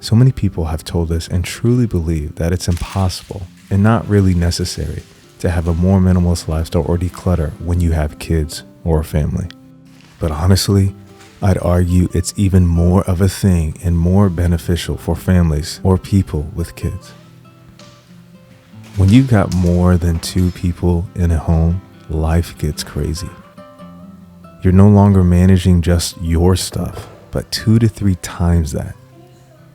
So many people have told us and truly believe that it's impossible and not really necessary to have a more minimalist lifestyle or declutter when you have kids or a family. But honestly, I'd argue it's even more of a thing and more beneficial for families or people with kids. When you've got more than 2 people in a home, life gets crazy. You're no longer managing just your stuff, but 2 to 3 times that.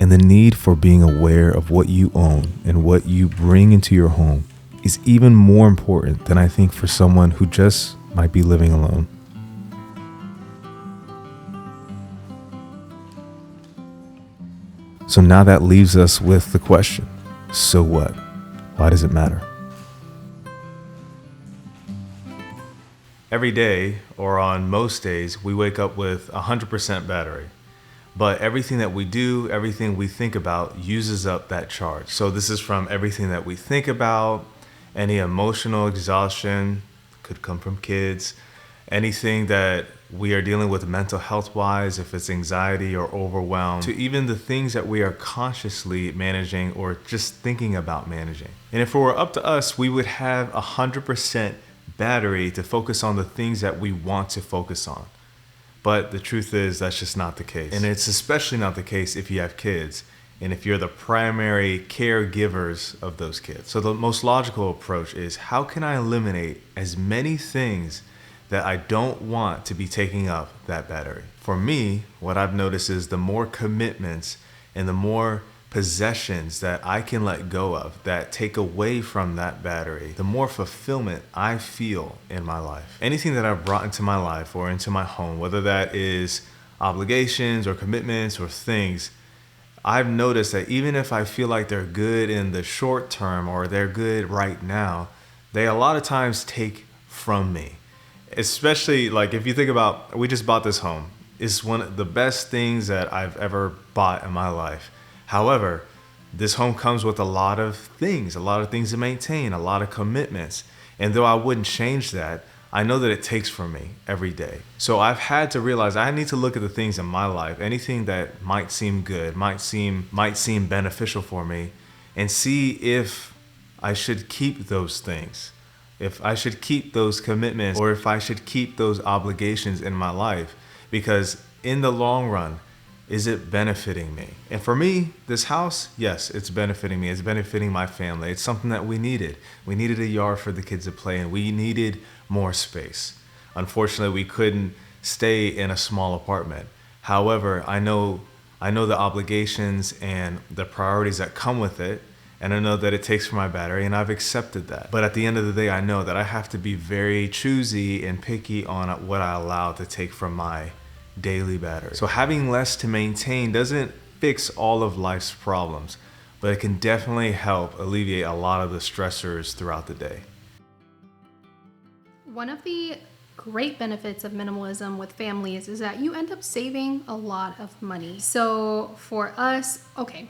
And the need for being aware of what you own and what you bring into your home is even more important than I think for someone who just might be living alone. So now that leaves us with the question, so what? Why does it matter? Every day, or on most days, we wake up with 100% battery. But everything that we do, everything we think about uses up that charge. So this is from everything that we think about, any emotional exhaustion, could come from kids, anything that we are dealing with mental health wise, if it's anxiety or overwhelm, to even the things that we are consciously managing or just thinking about managing. And if it were up to us, we would have 100% battery to focus on the things that we want to focus on. But the truth is that's just not the case. And it's especially not the case if you have kids and if you're the primary caregivers of those kids. So the most logical approach is, how can I eliminate as many things that I don't want to be taking up that battery? For me, what I've noticed is the more commitments and the more possessions that I can let go of that take away from that battery, the more fulfillment I feel in my life. Anything that I've brought into my life or into my home, whether that is obligations or commitments or things, I've noticed that even if I feel like they're good in the short term or they're good right now, they a lot of times take from me. Especially like if you think about, we just bought this home. It's one of the best things that I've ever bought in my life. However, this home comes with a lot of things to maintain, a lot of commitments. And though I wouldn't change that, I know that it takes from me every day. So I've had to realize I need to look at the things in my life, anything that might seem good, might seem beneficial for me, and see if I should keep those things, if I should keep those commitments, or if I should keep those obligations in my life. Because in the long run, is it benefiting me? And for me, this house, yes, it's benefiting me. It's benefiting my family. It's something that we needed. We needed a yard for the kids to play in. We needed more space. Unfortunately, we couldn't stay in a small apartment. However, I know the obligations and the priorities that come with it, and I know that it takes from my battery, and I've accepted that. But at the end of the day, I know that I have to be very choosy and picky on what I allow to take from my daily battery. So having less to maintain doesn't fix all of life's problems, but it can definitely help alleviate a lot of the stressors throughout the day. One of the great benefits of minimalism with families is that you end up saving a lot of money. So for us, okay,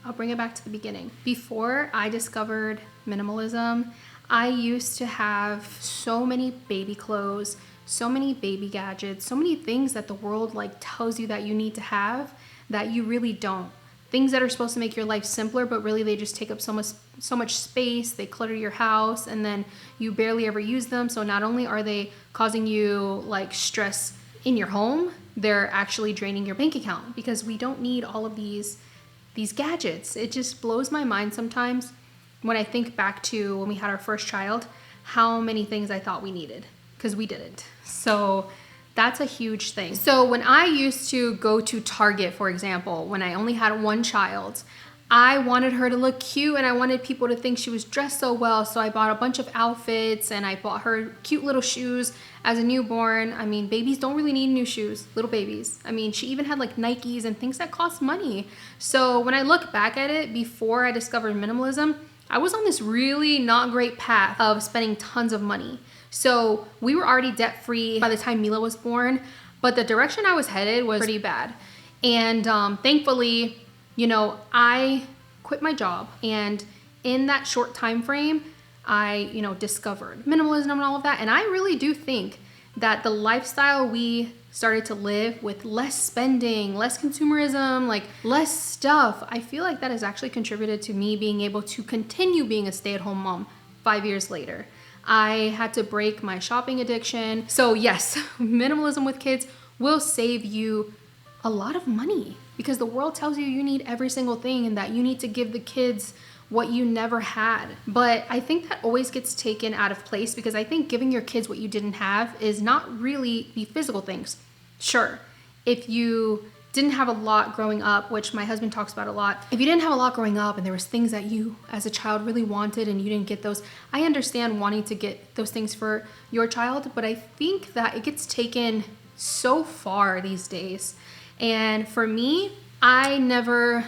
I'll bring it back to the beginning. Before I discovered minimalism, I used to have so many baby clothes, so many baby gadgets, so many things that the world tells you that you need to have that you really don't. Things that are supposed to make your life simpler, but really they just take up so much space, they clutter your house, and then you barely ever use them. So not only are they causing you stress in your home, they're actually draining your bank account, because we don't need all of these gadgets. It just blows my mind sometimes when I think back to when we had our first child, how many things I thought we needed, because we didn't. So that's a huge thing. So when I used to go to Target, for example, when I only had one child, I wanted her to look cute and I wanted people to think she was dressed so well. So I bought a bunch of outfits and I bought her cute little shoes as a newborn. I mean, babies don't really need new shoes, little babies. I mean, she even had Nikes and things that cost money. So when I look back at it, before I discovered minimalism, I was on this really not great path of spending tons of money. So we were already debt-free by the time Mila was born, but the direction I was headed was pretty bad. And thankfully, I quit my job, and in that short time frame, I, discovered minimalism and all of that. And I really do think that the lifestyle we started to live with less spending, less consumerism, like less stuff, I feel like that has actually contributed to me being able to continue being a stay-at-home mom 5 years later. I had to break my shopping addiction. So yes, minimalism with kids will save you a lot of money because the world tells you you need every single thing and that you need to give the kids what you never had. But I think that always gets taken out of place because I think giving your kids what you didn't have is not really the physical things. Sure, if you didn't have a lot growing up, which my husband talks about a lot, if you didn't have a lot growing up and there was things that you as a child really wanted and you didn't get those, I understand wanting to get those things for your child, but I think that it gets taken so far these days. And for me, I never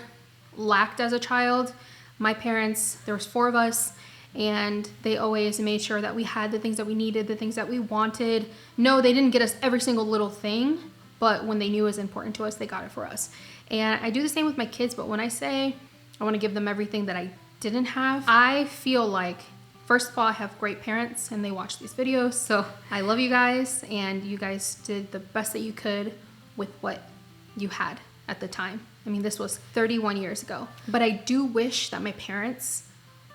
lacked as a child. My parents, there was 4 of us, and they always made sure that we had the things that we needed, the things that we wanted. No, they didn't get us every single little thing, but when they knew it was important to us, they got it for us. And I do the same with my kids, but when I say I want to give them everything that I didn't have, I feel like, first of all, I have great parents and they watch these videos, so I love you guys, and you guys did the best that you could with what you had at the time. I mean, this was 31 years ago. But I do wish that my parents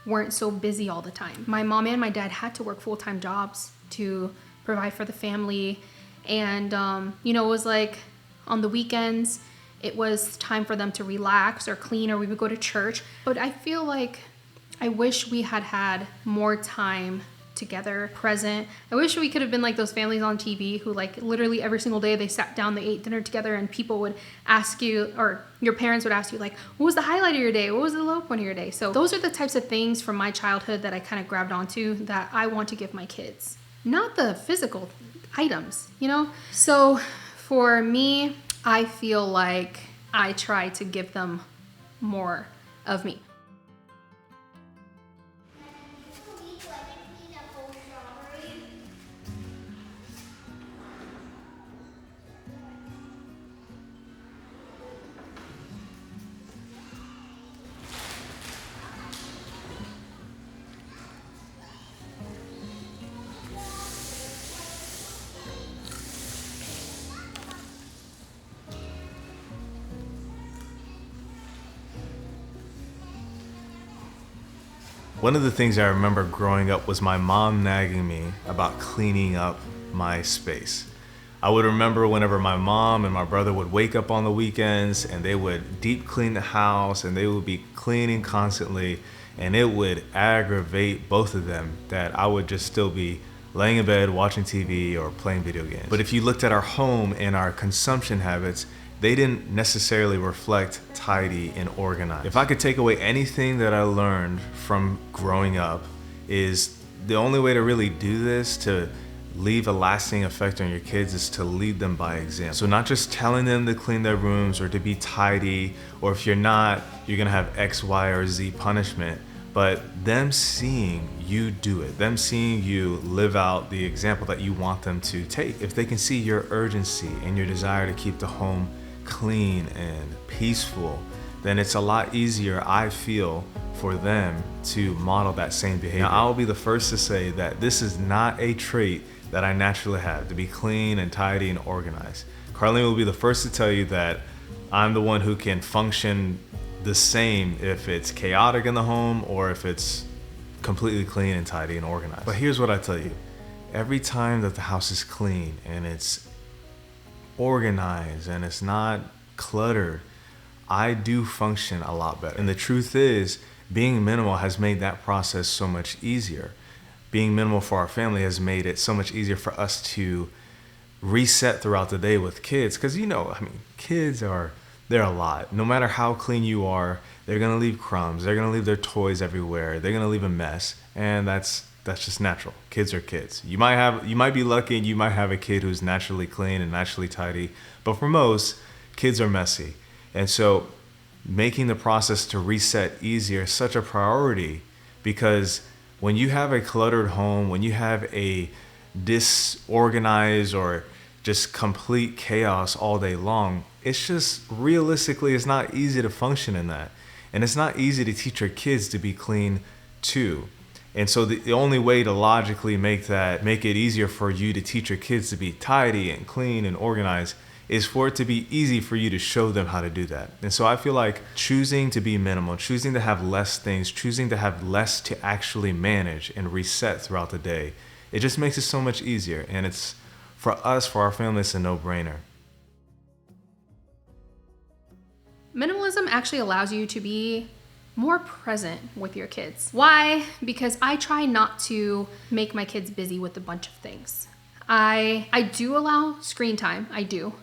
weren't so busy all the time. My mom and my dad had to work full-time jobs to provide for the family. And, it was like on the weekends, it was time for them to relax or clean, or we would go to church. But I feel like I wish we had had more time together, present. I wish we could have been like those families on TV who like literally every single day they sat down, they ate dinner together, and people would ask you, or your parents would ask you like, what was the highlight of your day? What was the low point of your day? So those are the types of things from my childhood that I kind of grabbed onto that I want to give my kids. Not the physical items, So for me, I feel like I try to give them more of me. One of the things I remember growing up was my mom nagging me about cleaning up my space. I would remember whenever my mom and my brother would wake up on the weekends and they would deep clean the house and they would be cleaning constantly, and it would aggravate both of them that I would just still be laying in bed watching TV or playing video games. But if you looked at our home and our consumption habits, they didn't necessarily reflect tidy and organized. If I could take away anything that I learned from growing up, is the only way to really do this, to leave a lasting effect on your kids, is to lead them by example. So not just telling them to clean their rooms or to be tidy, or if you're not, you're gonna have X, Y, or Z punishment, but them seeing you do it, them seeing you live out the example that you want them to take. If they can see your urgency and your desire to keep the home clean and peaceful, then it's a lot easier, I feel, for them to model that same behavior. Now, I'll be the first to say that this is not a trait that I naturally have, to be clean and tidy and organized. Carlene will be the first to tell you that I'm the one who can function the same if it's chaotic in the home or if it's completely clean and tidy and organized. But here's what I tell you. Every time that the house is clean and it's organized and it's not cluttered, I do function a lot better. And the truth is, being minimal has made that process so much easier. Being minimal for our family has made it so much easier for us to reset throughout the day with kids. Because kids they're a lot. No matter how clean you are, they're gonna leave crumbs, they're gonna leave their toys everywhere, they're gonna leave a mess, and that's just natural. Kids are kids. You might be lucky and you might have a kid who's naturally clean and naturally tidy, but for most, kids are messy. And so making the process to reset easier is such a priority, because when you have a cluttered home, when you have a disorganized or just complete chaos all day long, it's just realistically, it's not easy to function in that. And it's not easy to teach your kids to be clean too. And so the only way to logically make it easier for you to teach your kids to be tidy and clean and organized is for it to be easy for you to show them how to do that. And so I feel like choosing to be minimal, choosing to have less things, choosing to have less to actually manage and reset throughout the day, it just makes it so much easier. And it's, for us, for our family, it's a no-brainer. Minimalism actually allows you to be more present with your kids. Why? Because I try not to make my kids busy with a bunch of things. I do allow screen time, I do,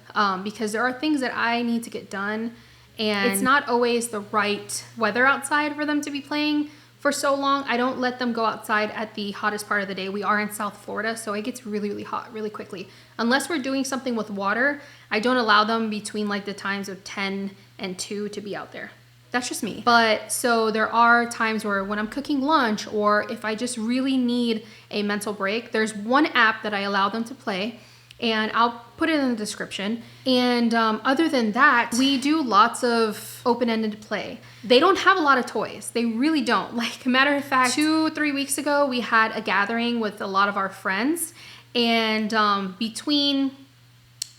because there are things that I need to get done, and it's not always the right weather outside for them to be playing for so long. I don't let them go outside at the hottest part of the day. We are in South Florida, so it gets really, really hot really quickly. Unless we're doing something with water, I don't allow them between like the times of 10 and 2 to be out there. That's just me. But so there are times where when I'm cooking lunch, or if I just really need a mental break, there's one app that I allow them to play, and I'll put it in the description. And other than that, we do lots of open-ended play. They don't have a lot of toys. They really don't. Like, a matter of fact, 2-3 weeks ago, we had a gathering with a lot of our friends, and between,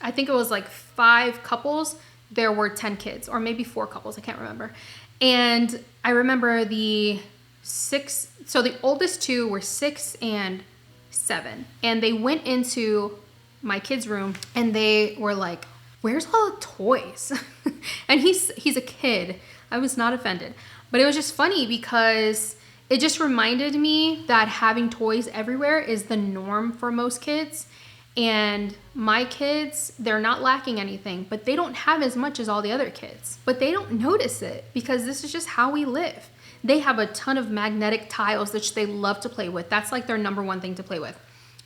I think it was like 5 couples, there were 10 kids, or maybe 4 couples, I can't remember. And I remember the oldest 2 were 6 and 7. And they went into my kids' room and they were like, "Where's all the toys?" And he's a kid. I was not offended. But it was just funny because it just reminded me that having toys everywhere is the norm for most kids. And my kids, they're not lacking anything, but they don't have as much as all the other kids. But they don't notice it because this is just how we live. They have a ton of magnetic tiles that they love to play with. That's like their number one thing to play with.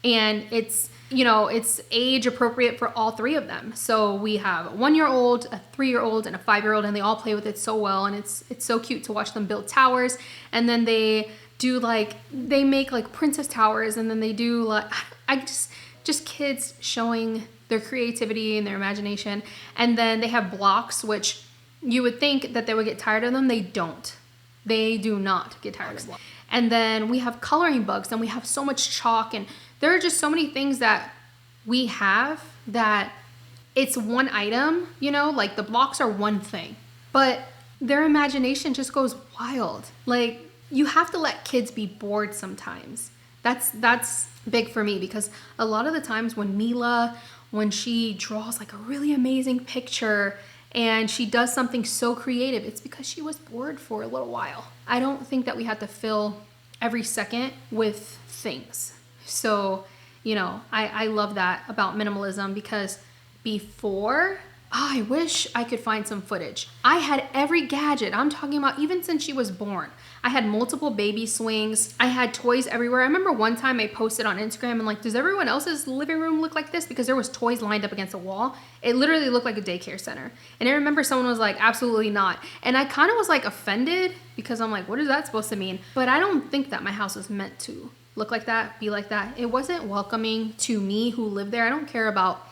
And it's, it's age appropriate for all 3 of them. So we have a 1-year-old, a 3-year-old, and a 5-year-old, and they all play with it so well. And it's so cute to watch them build towers. And then they make like princess towers, and then they do like, just kids showing their creativity and their imagination. And then they have blocks, which you would think that they would get tired of them. They don't. They do not get tired of them. And then we have coloring books, and we have so much chalk, and there are just so many things that we have that it's one item, like the blocks are one thing, but their imagination just goes wild. Like, you have to let kids be bored sometimes. That's big for me, because a lot of the times when she draws like a really amazing picture and she does something so creative, it's because she was bored for a little while. I don't think that we have to fill every second with things. So, I love that about minimalism, because before, I wish I could find some footage. I had every gadget. I'm talking about even since she was born. I had multiple baby swings. I had toys everywhere. I remember one time I posted on Instagram and like, does everyone else's living room look like this? Because there was toys lined up against a wall. It literally looked like a daycare center. And I remember someone was like, absolutely not. And I kind of was like offended, because I'm like, what is that supposed to mean? But I don't think that my house was meant to look like that, be like that. It wasn't welcoming to me who lived there. I don't care about,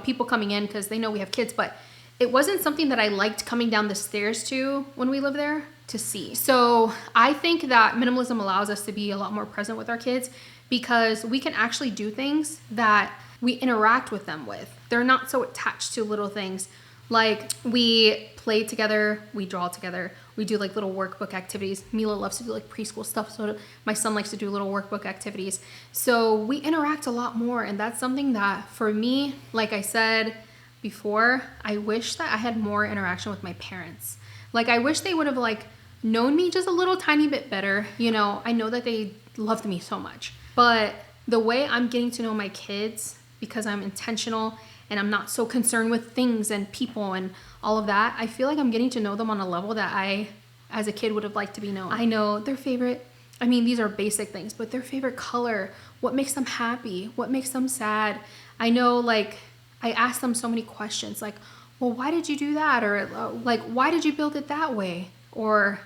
people coming in because they know we have kids, but it wasn't something that I liked coming down the stairs to when we lived there to see. So I think that minimalism allows us to be a lot more present with our kids, because we can actually do things that we interact with them with. They're not so attached to little things. Like, we play together, we draw together, we do like little workbook activities. Mila loves to do like preschool stuff, so my son likes to do little workbook activities. So we interact a lot more, and that's something that for me, like I said before, I wish that I had more interaction with my parents. Like, I wish they would have like known me just a little tiny bit better. I know that they loved me so much, but the way I'm getting to know my kids, because I'm intentional and I'm not so concerned with things and people and all of that, I feel like I'm getting to know them on a level that I, as a kid, would have liked to be known. I know their favorite, these are basic things, but their favorite color, what makes them happy, what makes them sad. I know, like, I ask them so many questions, like, well, why did you do that? Or like, why did you build it that way? Or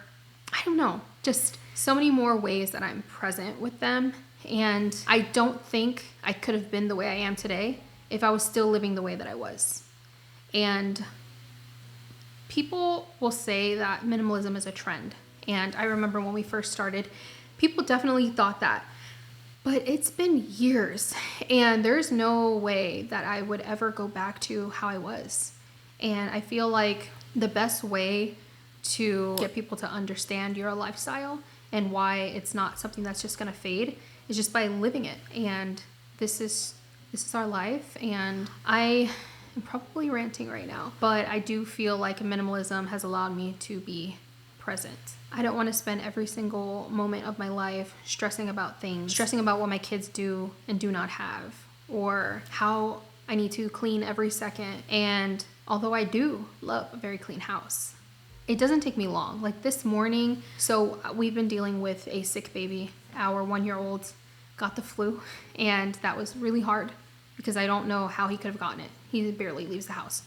I don't know, just so many more ways that I'm present with them. And I don't think I could have been the way I am today if I was still living the way that I was. And people will say that minimalism is a trend. And I remember when we first started, People definitely thought that. But it's been years, and there's no way that I would ever go back to how I was. And I feel like the best way to get people to understand your lifestyle and why it's not something that's just gonna fade is just by living it. And this is our life, and I am probably ranting right now, but I do feel like minimalism has allowed me to be present. I don't want to spend every single moment of my life stressing about things, stressing about what my kids do and do not have, or how I need to clean every second. And although I do love a very clean house, it doesn't take me long. Like this morning, so we've been dealing with a sick baby. Our 1-year-old got the flu, and that was really hard because I don't know how he could have gotten it. He barely leaves the house.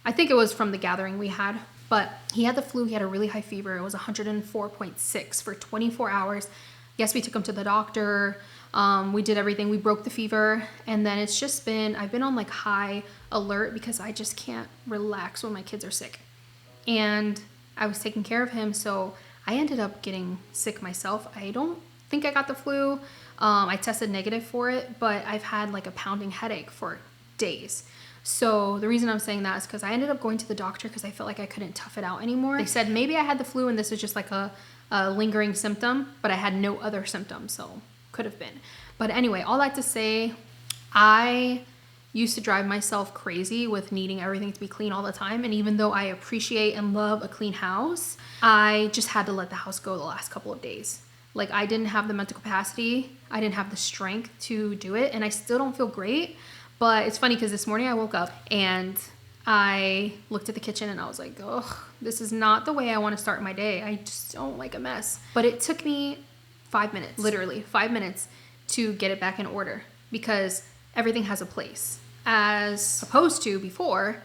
I think it was from the gathering we had, but he had the flu. He had a really high fever. It was 104.6 for 24 hours. Yes, we took him to the doctor. We did everything. We broke the fever. And then it's just been, I've been on like high alert because I just can't relax when my kids are sick. And I was taking care of him, so I ended up getting sick myself. I don't think I got the flu. I tested negative for it, but I've had like a pounding headache for days. So the reason I'm saying that is because I ended up going to the doctor because I felt like I couldn't tough it out anymore. They said maybe I had the flu and this is just like a lingering symptom, but I had no other symptoms, so could have been. But anyway, all that to say, I used to drive myself crazy with needing everything to be clean all the time. And even though I appreciate and love a clean house, I just had to let the house go the last couple of days. Like I didn't have the mental capacity. I didn't have the strength to do it. And I still don't feel great. But it's funny because this morning I woke up and I looked at the kitchen and I was like, oh, this is not the way I want to start my day. I just don't like a mess. But it took me 5 minutes, literally 5 minutes to get it back in order because everything has a place. As opposed to before,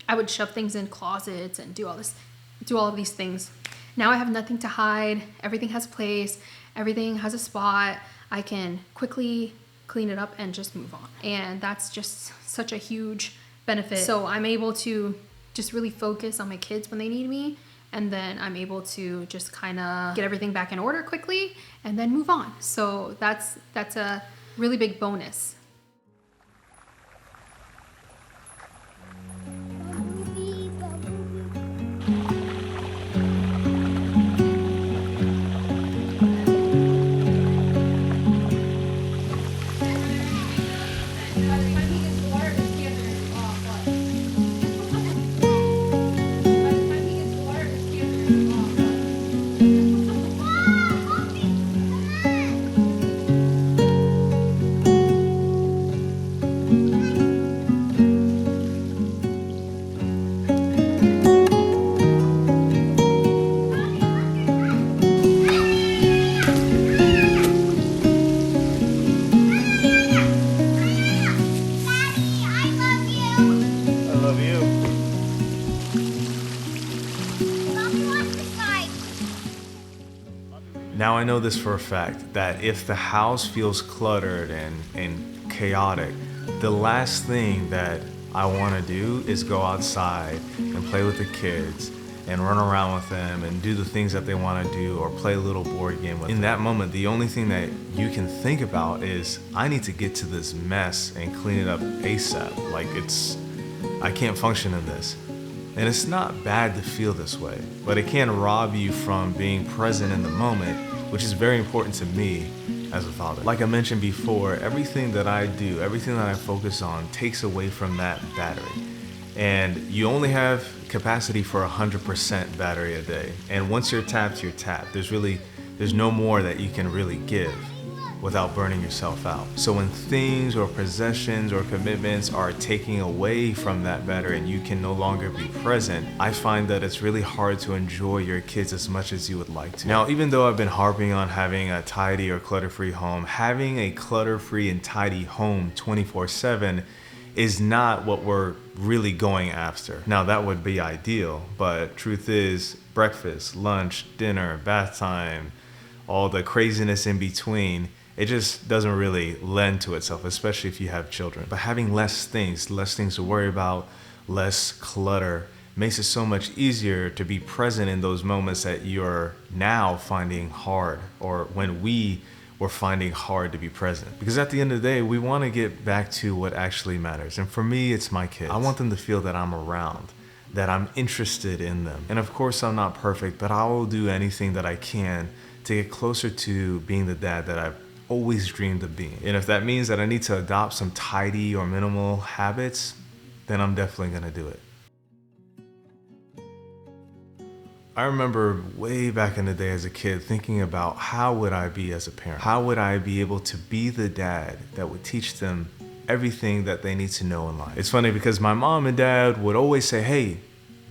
I would shove things in closets and do all of these things. Now I have nothing to hide. Everything has a place. Everything has a spot. I can quickly clean it up and just move on. And that's just such a huge benefit. So I'm able to just really focus on my kids when they need me. And then I'm able to just kind of get everything back in order quickly and then move on. So that's a really big bonus. Now I know this for a fact, that if the house feels cluttered and chaotic, the last thing that I want to do is go outside and play with the kids and run around with them and do the things that they want to do or play a little board game with them. In that moment, the only thing that you can think about is, I need to get to this mess and clean it up ASAP. Like I can't function in this. And it's not bad to feel this way, but it can rob you from being present in the moment, which is very important to me as a father. Like I mentioned before, everything that I do, everything that I focus on takes away from that battery. And you only have capacity for 100% battery a day. And once you're tapped, you're tapped. There's no more that you can really give without burning yourself out. So when things or possessions or commitments are taking away from that battery and you can no longer be present, I find that it's really hard to enjoy your kids as much as you would like to. Now, even though I've been harping on having a tidy or clutter-free home, having a clutter-free and tidy home 24/7 is not what we're really going after. Now, that would be ideal, but truth is, breakfast, lunch, dinner, bath time, all the craziness in between, it just doesn't really lend to itself, especially if you have children. But having less things to worry about, less clutter, makes it so much easier to be present in those moments that you're now finding hard, or when we were finding hard to be present. Because at the end of the day, we want to get back to what actually matters. And for me, it's my kids. I want them to feel that I'm around, that I'm interested in them. And of course, I'm not perfect, but I will do anything that I can to get closer to being the dad that I've always dreamed of being. And if that means that I need to adopt some tidy or minimal habits, then I'm definitely gonna do it. I remember way back in the day as a kid thinking about how would I be as a parent? How would I be able to be the dad that would teach them everything that they need to know in life? It's funny because my mom and dad would always say, hey,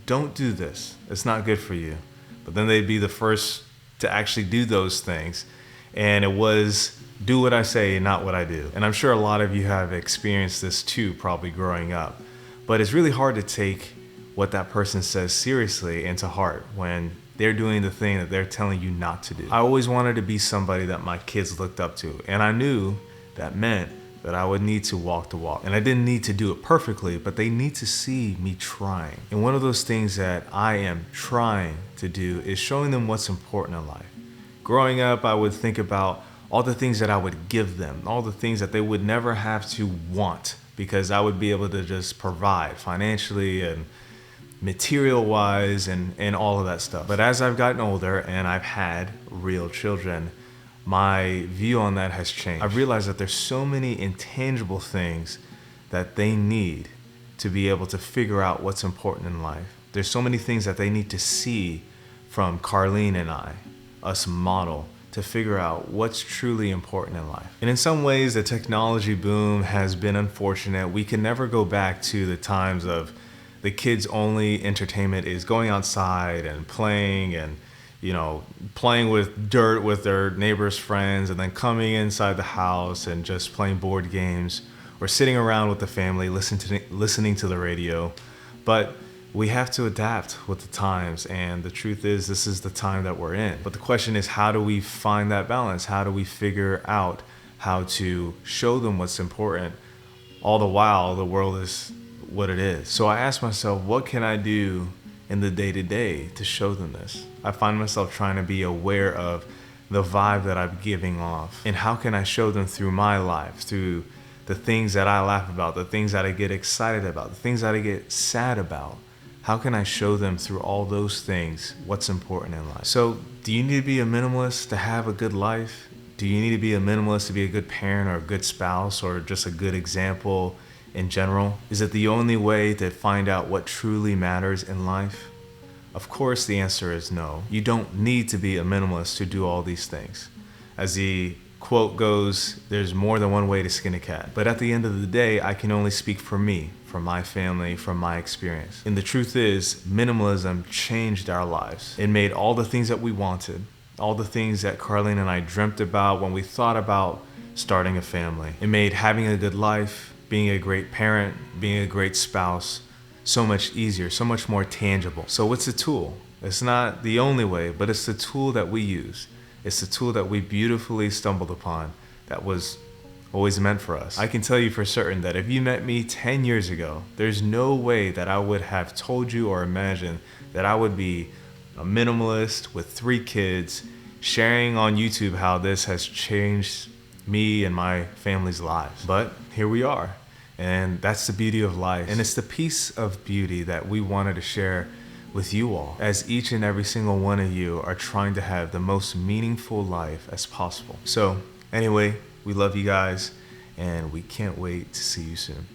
don't do this. It's not good for you. But then they'd be the first to actually do those things. And it was do what I say, not what I do. And I'm sure a lot of you have experienced this too, probably growing up. But it's really hard to take what that person says seriously and to heart when they're doing the thing that they're telling you not to do. I always wanted to be somebody that my kids looked up to, and I knew that meant that I would need to walk the walk. And I didn't need to do it perfectly, but they need to see me trying. And one of those things that I am trying to do is showing them what's important in life. Growing up, I would think about all the things that I would give them, all the things that they would never have to want, because I would be able to just provide financially and material wise and all of that stuff. But as I've gotten older and I've had real children, my view on that has changed. I've realized that there's so many intangible things that they need to be able to figure out what's important in life. There's so many things that they need to see from Carlene and us model, to figure out what's truly important in life. And in some ways, the technology boom has been unfortunate. We can never go back to the times of the kids' only entertainment is going outside and playing and, playing with dirt with their neighbors' friends, and then coming inside the house and just playing board games or sitting around with the family, listening to the radio. But we have to adapt with the times, and the truth is this is the time that we're in. But the question is, how do we find that balance? How do we figure out how to show them what's important all the while the world is what it is? So I asked myself, what can I do in the day-to-day to show them this? I find myself trying to be aware of the vibe that I'm giving off, and how can I show them through my life, through the things that I laugh about, the things that I get excited about, the things that I get sad about. How can I show them through all those things what's important in life? So do you need to be a minimalist to have a good life? Do you need to be a minimalist to be a good parent or a good spouse or just a good example in general? Is it the only way to find out what truly matters in life? Of course, the answer is no. You don't need to be a minimalist to do all these things. As the quote goes, there's more than one way to skin a cat. But at the end of the day, I can only speak for me, from my family, from my experience. And the truth is, minimalism changed our lives. It made all the things that we wanted, all the things that Carlene and I dreamt about when we thought about starting a family. It made having a good life, being a great parent, being a great spouse, so much easier, so much more tangible. So it's a tool. It's not the only way, but it's the tool that we use. It's the tool that we beautifully stumbled upon that was always meant for us. I can tell you for certain that if you met me 10 years ago, there's no way that I would have told you or imagined that I would be a minimalist with 3 kids, sharing on YouTube how this has changed me and my family's lives. But here we are, and that's the beauty of life. And it's the piece of beauty that we wanted to share with you all, as each and every single one of you are trying to have the most meaningful life as possible. So anyway, we love you guys, and we can't wait to see you soon.